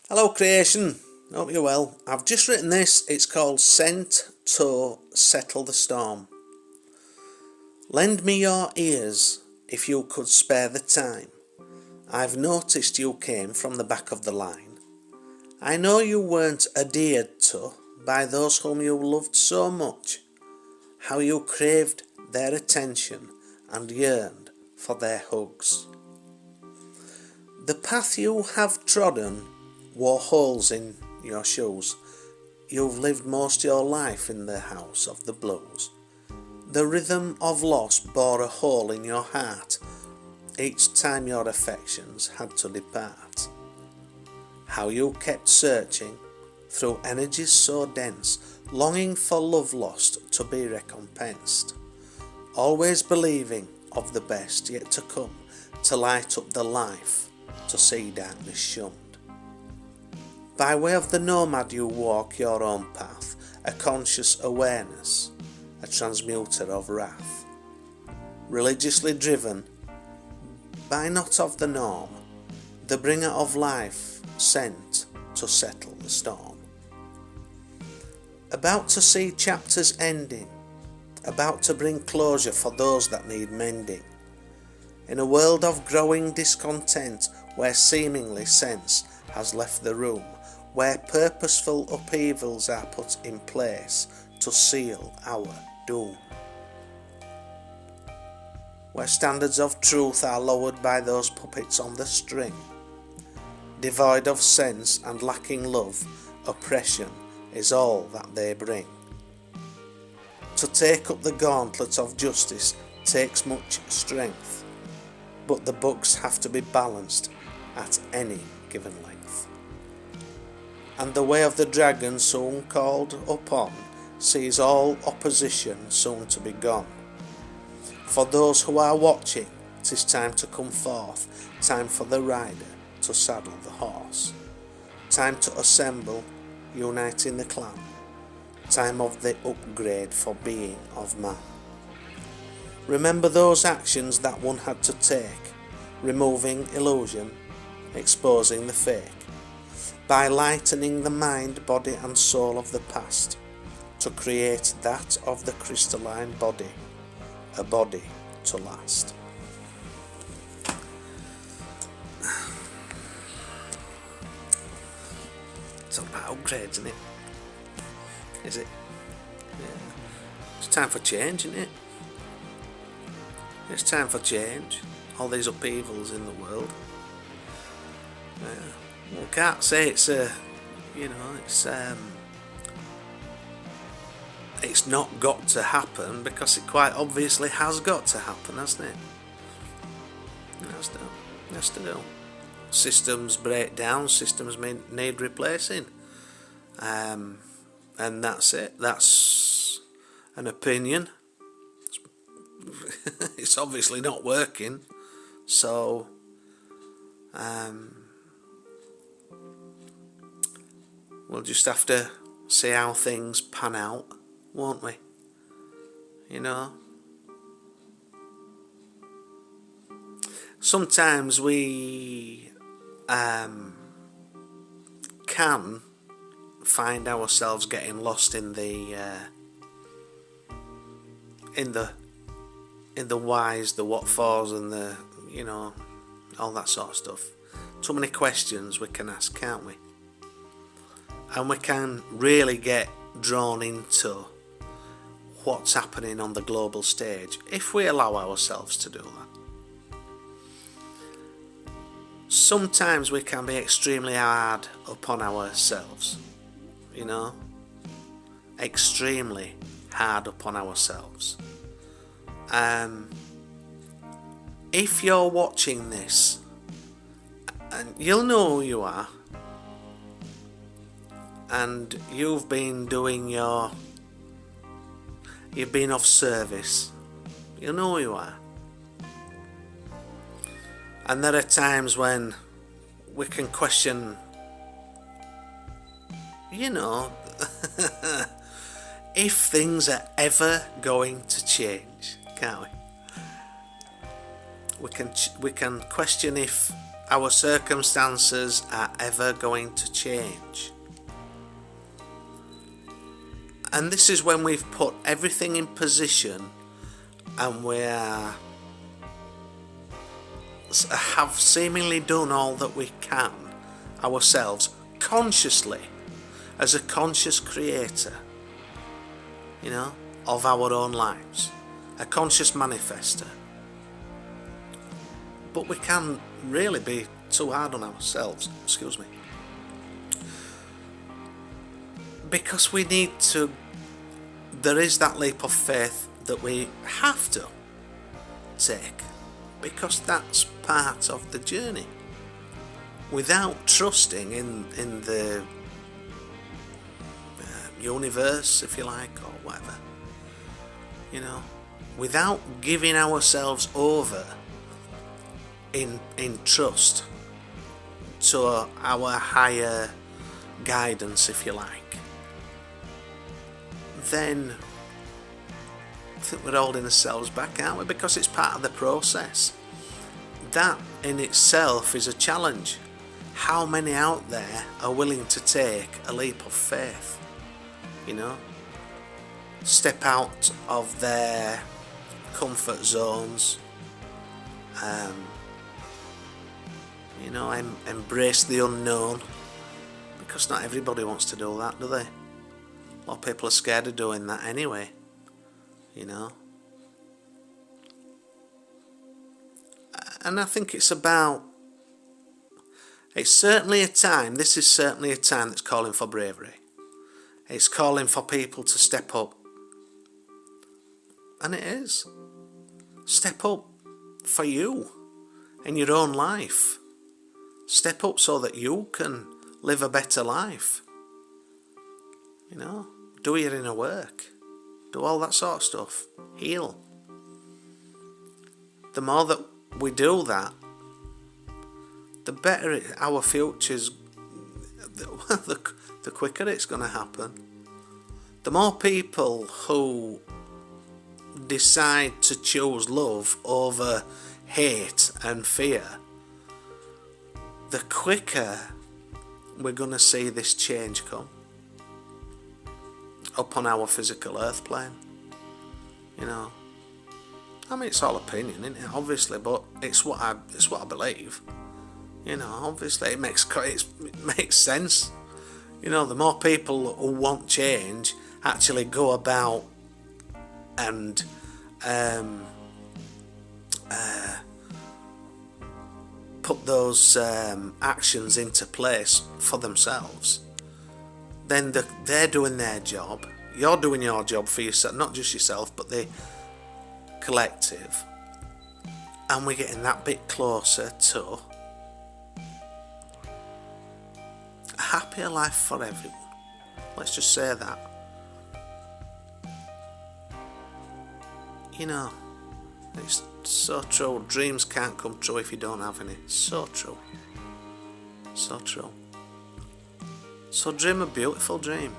Hello creation, hope you're well. I've just written this, it's called Sent to Settle the Storm. Lend me your ears if you could spare the time. I've noticed you came from the back of the line. I know you weren't adhered to by those whom you loved so much, how you craved their attention and yearned for their hugs. The path you have trodden wore holes in your shoes. You've lived most your life in the house of the blues. The rhythm of loss bore a hole in your heart each time your affections had to depart. How you kept searching through energies so dense, longing for love lost to be recompensed, always believing of the best yet to come, to light up the life, to see darkness shunned. By way of the nomad you walk your own path, a conscious awareness, a transmuter of wrath. Religiously driven by not of the norm, the bringer of life sent to settle the storm. About to see chapters ending, about to bring closure for those that need mending. In a world of growing discontent, where seemingly sense has left the room, where purposeful upheavals are put in place to seal our doom, where standards of truth are lowered by those puppets on the string, devoid of sense and lacking love, oppression is all that they bring. To take up the gauntlet of justice takes much strength, but the books have to be balanced at any given length. And the way of the dragon soon called upon sees all opposition soon to be gone. For those who are watching, 'tis time to come forth, time for the rider to saddle the horse, time to assemble, uniting the clan, time of the upgrade for being of man. Remember those actions that one had to take, removing illusion, exposing the fake, by lightening the mind, body and soul of the past, to create that of the crystalline body, a body to last. It's all about upgrades, isn't it? Is it? Yeah. It's time for change, isn't it? It's time for change. All these upheavals in the world. We can't say it's it's not got to happen, because it quite obviously has got to happen, hasn't it? It has to do. Systems break down, systems need replacing, and that's it. That's an opinion. It's obviously not working, so we'll just have to see how things pan out, won't we? You know, sometimes we can find ourselves getting lost in the whys, the what fors, and the all that sort of stuff. Too many questions we can ask, can't we? And we can really get drawn into what's happening on the global stage if we allow ourselves to do that. Sometimes we can be extremely hard upon ourselves, extremely hard upon ourselves. If you're watching this, and you'll know who you are, and you've been of service, you know who you are. And there are times when we can question, if things are ever going to change, can't we? We can question if our circumstances are ever going to change. And this is when we've put everything in position and we have seemingly done all that we can ourselves consciously, as a conscious creator, of our own lives, a conscious manifester. But we can really be too hard on ourselves, because we need to. There is that leap of faith that we have to take, because that's part of the journey. Without trusting in the universe, if you like, or whatever, without giving ourselves over in trust to our higher guidance, if you like, then I think we're holding ourselves back, aren't we? Because it's part of the process. That in itself is a challenge. How many out there are willing to take a leap of faith? Step out of their comfort zones, embrace the unknown, because not everybody wants to do that, do they? A lot of people are scared of doing that anyway, And I think it's certainly a time, this is certainly a time that's calling for bravery. It's calling for people to step up. And it is. Step up for you in your own life. Step up so that you can live a better life. Do your inner work. Do all that sort of stuff. Heal. The more that we do that, the better our future's, the quicker it's going to happen. The more people who decide to choose love over hate and fear, the quicker we're going to see this change come up on our physical earth plane. It's all opinion, isn't it? Obviously, but it's what I believe. Obviously it makes sense. The more people who want change actually go about and put those actions into place for themselves, then they're doing their job. You're doing your job for yourself, not just yourself, but the collective. And we're getting that bit closer to a happier life for everyone. Let's just say that. It's so true. Dreams can't come true if you don't have any. So true. So true. So dream a beautiful dream.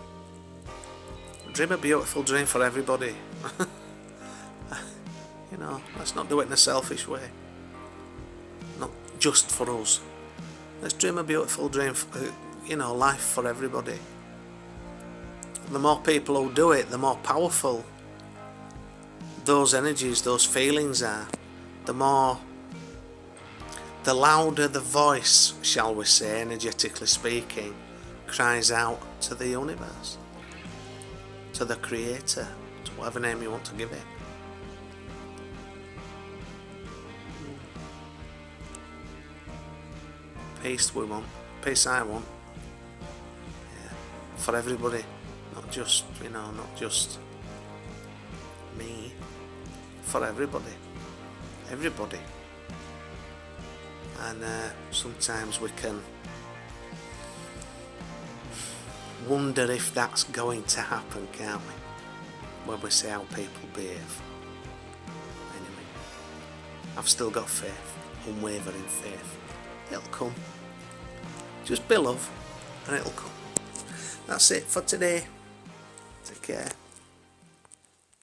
Dream a beautiful dream for everybody. Let's not do it in a selfish way. Not just for us. Let's dream a beautiful dream for, life for everybody. The more people who do it, the more powerful those energies, those feelings are. The louder the voice, shall we say, energetically speaking, cries out to the universe, to the creator, to whatever name you want to give it. Peace we want. Peace I want. Yeah. For everybody. Not just, not just me. For everybody. Everybody. And sometimes we can wonder if that's going to happen, can't we? When we see how people behave. Anyway, I've still got faith. Unwavering faith. It'll come. Just be love and it'll come. That's it for today. Take care.